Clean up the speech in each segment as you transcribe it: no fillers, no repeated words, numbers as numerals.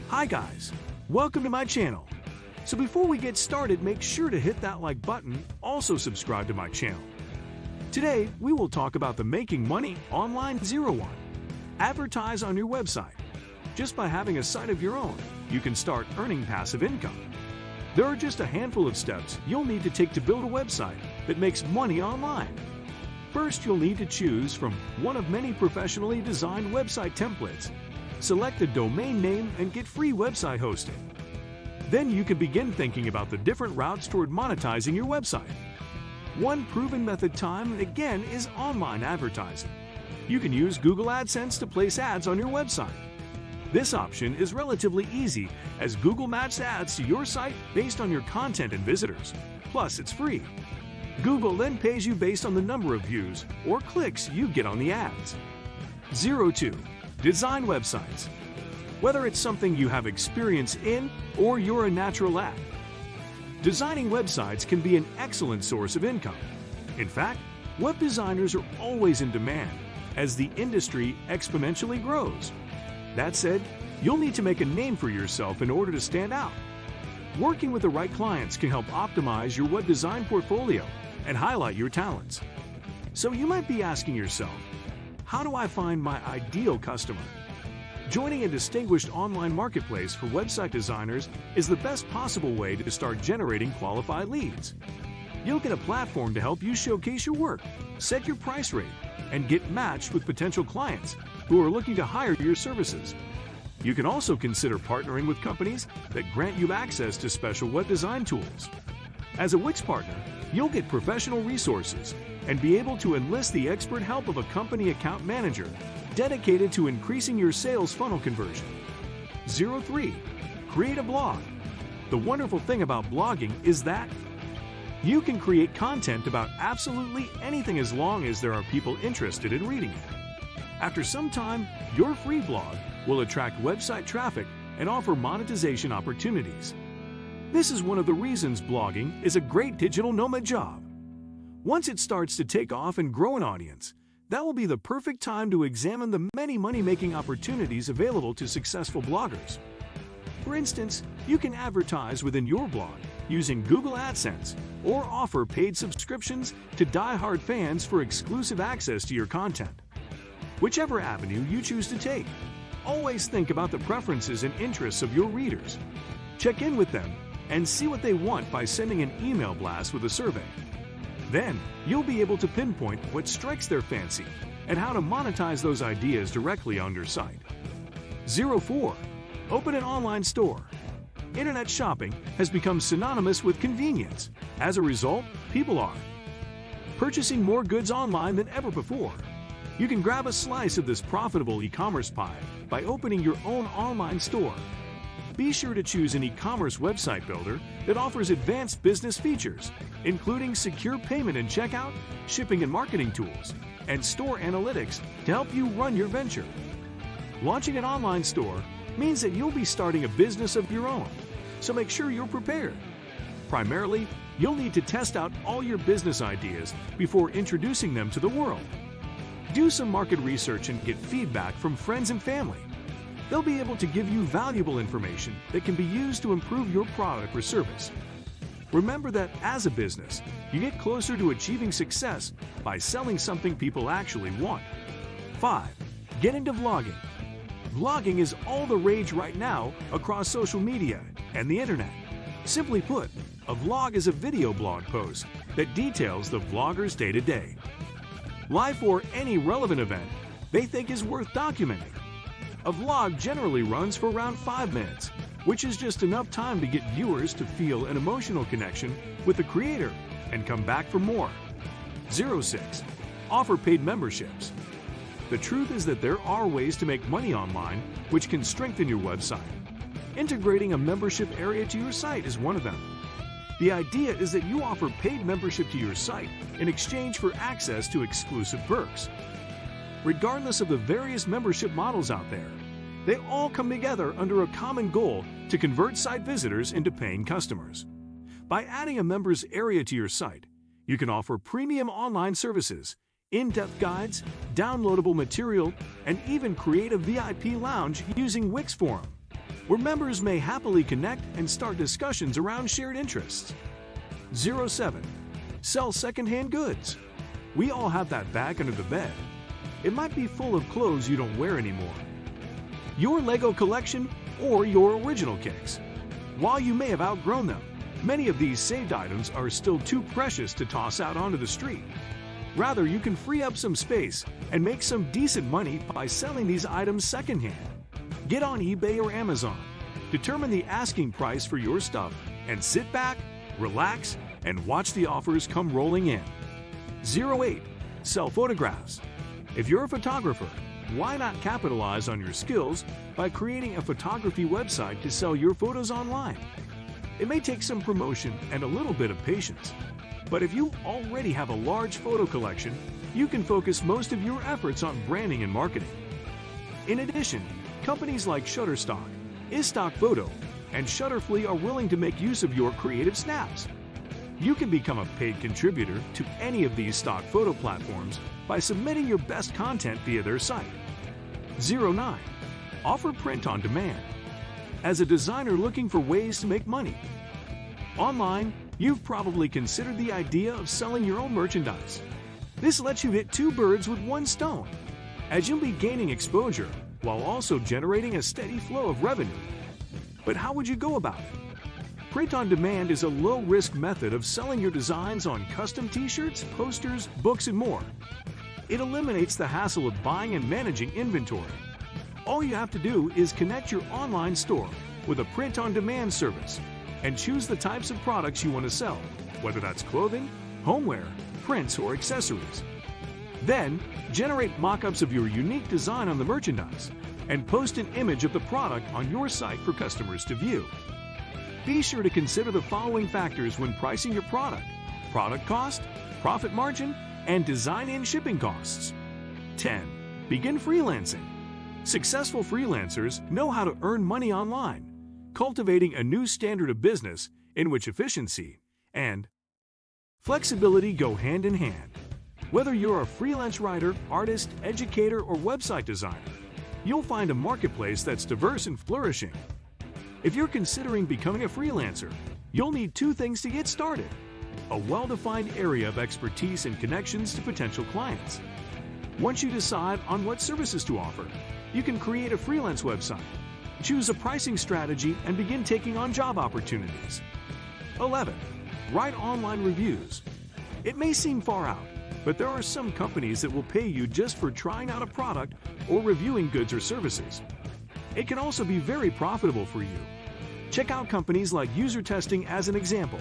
Hi guys, welcome to my channel. So before we get started, make sure to hit that like button, also subscribe to my channel. Today, we will talk about the Making Money Online 01. Advertise on your website. Just by having a site of your own, you can start earning passive income. There are just a handful of steps you'll need to take to build a website that makes money online. First, you'll need to choose from one of many professionally designed website templates. Select a domain name and get free website hosting. Then you can begin thinking about the different routes toward monetizing your website. One proven method time, again, is online advertising. You can use Google AdSense to place ads on your website. This option is relatively easy as Google matches ads to your site based on your content and visitors. Plus, it's free. Google then pays you based on the number of views or clicks you get on the ads. 02. Design websites. Whether it's something you have experience in or you're a natural at, designing websites can be an excellent source of income. In fact, web designers are always in demand as the industry exponentially grows. That said, you'll need to make a name for yourself in order to stand out. Working with the right clients can help optimize your web design portfolio and highlight your talents. So you might be asking yourself, how do I find my ideal customer? Joining a distinguished online marketplace for website designers is the best possible way to start generating qualified leads. You'll get a platform to help you showcase your work, set your price rate, and get matched with potential clients who are looking to hire your services. You can also consider partnering with companies that grant you access to special web design tools. As a Wix partner, you'll get professional resources and be able to enlist the expert help of a company account manager dedicated to increasing your sales funnel conversion. 03. Create a blog. The wonderful thing about blogging is that you can create content about absolutely anything as long as there are people interested in reading it. After some time, your free blog will attract website traffic and offer monetization opportunities. This is one of the reasons blogging is a great digital nomad job. Once it starts to take off and grow an audience, that will be the perfect time to examine the many money-making opportunities available to successful bloggers. For instance, you can advertise within your blog using Google AdSense or offer paid subscriptions to die-hard fans for exclusive access to your content. Whichever avenue you choose to take, always think about the preferences and interests of your readers. Check in with them and see what they want by sending an email blast with a survey. Then, you'll be able to pinpoint what strikes their fancy and how to monetize those ideas directly on your site. 04. Open an online store. Internet shopping has become synonymous with convenience. As a result, people are purchasing more goods online than ever before. You can grab a slice of this profitable e-commerce pie by opening your own online store. Be sure to choose an e-commerce website builder that offers advanced business features, including secure payment and checkout, shipping and marketing tools, and store analytics to help you run your venture. Launching an online store means that you'll be starting a business of your own, so make sure you're prepared. Primarily, you'll need to test out all your business ideas before introducing them to the world. Do some market research and get feedback from friends and family. They'll be able to give you valuable information that can be used to improve your product or service. Remember that as a business, you get closer to achieving success by selling something people actually want. 5. Get into vlogging. Vlogging is all the rage right now across social media and the internet. Simply put, a vlog is a video blog post that details the vlogger's day-to-day life or any relevant event they think is worth documenting. A vlog generally runs for around 5 minutes, which is just enough time to get viewers to feel an emotional connection with the creator and come back for more. 06. Offer paid memberships. The truth is that there are ways to make money online which can strengthen your website. Integrating a membership area to your site is one of them. The idea is that you offer paid membership to your site in exchange for access to exclusive perks. Regardless of the various membership models out there, they all come together under a common goal to convert site visitors into paying customers. By adding a members area to your site, you can offer premium online services, in-depth guides, downloadable material, and even create a VIP lounge using Wix Forum. where members may happily connect and start discussions around shared interests. 07. Sell secondhand goods. We all have that bag under the bed. It might be full of clothes you don't wear anymore, your Lego collection, or your original kicks. While you may have outgrown them, many of these saved items are still too precious to toss out onto the street. Rather, you can free up some space and make some decent money by selling these items secondhand. Get on eBay or Amazon, determine the asking price for your stuff, and sit back, relax, and watch the offers come rolling in. 08. Sell photographs. If you're a photographer, why not capitalize on your skills by creating a photography website to sell your photos online? It may take some promotion and a little bit of patience, but if you already have a large photo collection, you can focus most of your efforts on branding and marketing. In addition, companies like Shutterstock, IstockPhoto, and Shutterfly are willing to make use of your creative snaps. You can become a paid contributor to any of these stock photo platforms by submitting your best content via their site. 09. Offer print on demand. As a designer looking for ways to make money online, you've probably considered the idea of selling your own merchandise. This lets you hit two birds with one stone, as you'll be gaining exposure while also generating a steady flow of revenue. But how would you go about it? Print on demand is a low-risk method of selling your designs on custom t-shirts, posters, books, and more. It eliminates the hassle of buying and managing inventory. All you have to do is connect your online store with a print-on-demand service and choose the types of products you want to sell, whether that's clothing, homeware, prints, or accessories. Then, generate mock-ups of your unique design on the merchandise and post an image of the product on your site for customers to view. Be sure to consider the following factors when pricing your product: product cost, profit margin, and design and shipping costs. 10. Begin freelancing. Successful freelancers know how to earn money online, cultivating a new standard of business in which efficiency and flexibility go hand in hand. Whether you're a freelance writer, artist, educator, or website designer, you'll find a marketplace that's diverse and flourishing. If you're considering becoming a freelancer, you'll need two things to get started: a well-defined area of expertise and connections to potential clients. Once you decide on what services to offer, you can create a freelance website, choose a pricing strategy, and begin taking on job opportunities. 11. Write online reviews. It may seem far out, but there are some companies that will pay you just for trying out a product or reviewing goods or services. It can also be very profitable for you. Check out companies like User Testing as an example.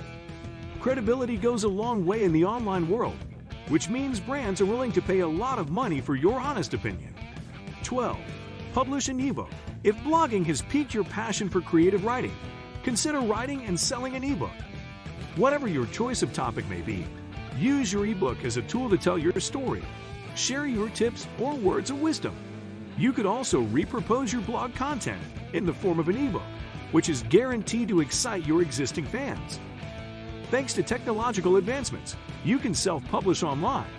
Credibility goes a long way in the online world, which means brands are willing to pay a lot of money for your honest opinion. 12. Publish an ebook. If blogging has piqued your passion for creative writing, consider writing and selling an ebook. Whatever your choice of topic may be, use your ebook as a tool to tell your story, share your tips or words of wisdom. You could also repurpose your blog content in the form of an ebook, which is guaranteed to excite your existing fans. Thanks to technological advancements, you can self-publish online,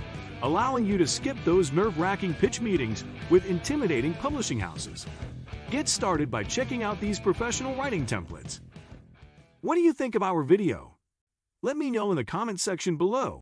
allowing you to skip those nerve-wracking pitch meetings with intimidating publishing houses. Get started by checking out these professional writing templates. What do you think of our video? Let me know in the comment section below.